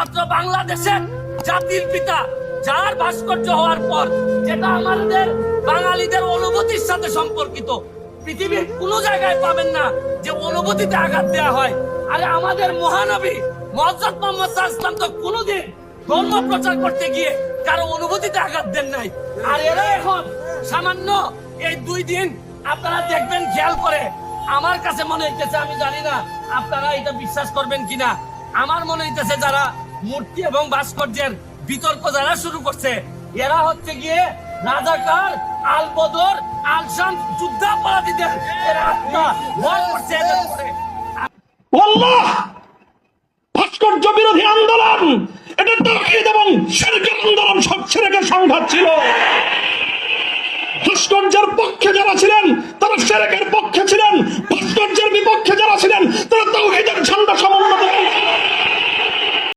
একমাত্র বাংলাদেশের জাতির পিতা, যার ভাস্কর্য হওয়ার পর যেটা আমাদের বাঙালিদের অনুভূতির সাথে সম্পর্কিত, পৃথিবীর কোন জায়গায় পাবেন না যে অনুভূতিতে আঘাত দেওয়া হয়। আরে আমাদের মহানবী মুহাম্মদ মুহাম্মদ সাল্লাল্লাহু আলাইহি ওয়াসাল্লাম তো কোনোদিন ধর্ম প্রচার করতে গিয়ে কারো অনুভূতিতে আঘাত দেন নাই। আর এরা এখন সামান্য এই 2 দিন আপনারা দেখবেন খেয়াল করে, আমার কাছে মনে হইতেছে, আমি জানি না আপনারা এটা বিশ্বাস করবেন কিনা, আমার মনে হইতেছে যারা মূর্তি এবং ভাস্কর্যের বিতর্ক যারা শুরু করছে, এরা হচ্ছে গিয়ে রাজাকার, আল বদর, আল শামস যুদ্ধাপরাধীদের এরা আত্মা ভয় করছে এদের উপরে। আল্লাহ, ভাস্কর্য বিরোধী আন্দোলন এটা তাওহীদ এবং শিরকের আন্দোলন, সব শিরকের সংঘাত ছিল। ভাস্কর্যের পক্ষে যারা ছিলেন তারা শিরকের পক্ষে ছিলেন, ভাস্কর্যের বিপক্ষে যারা ছিলেন তারা তাওহীদের ঝান্ডা সমুন্নত করেছিলেন।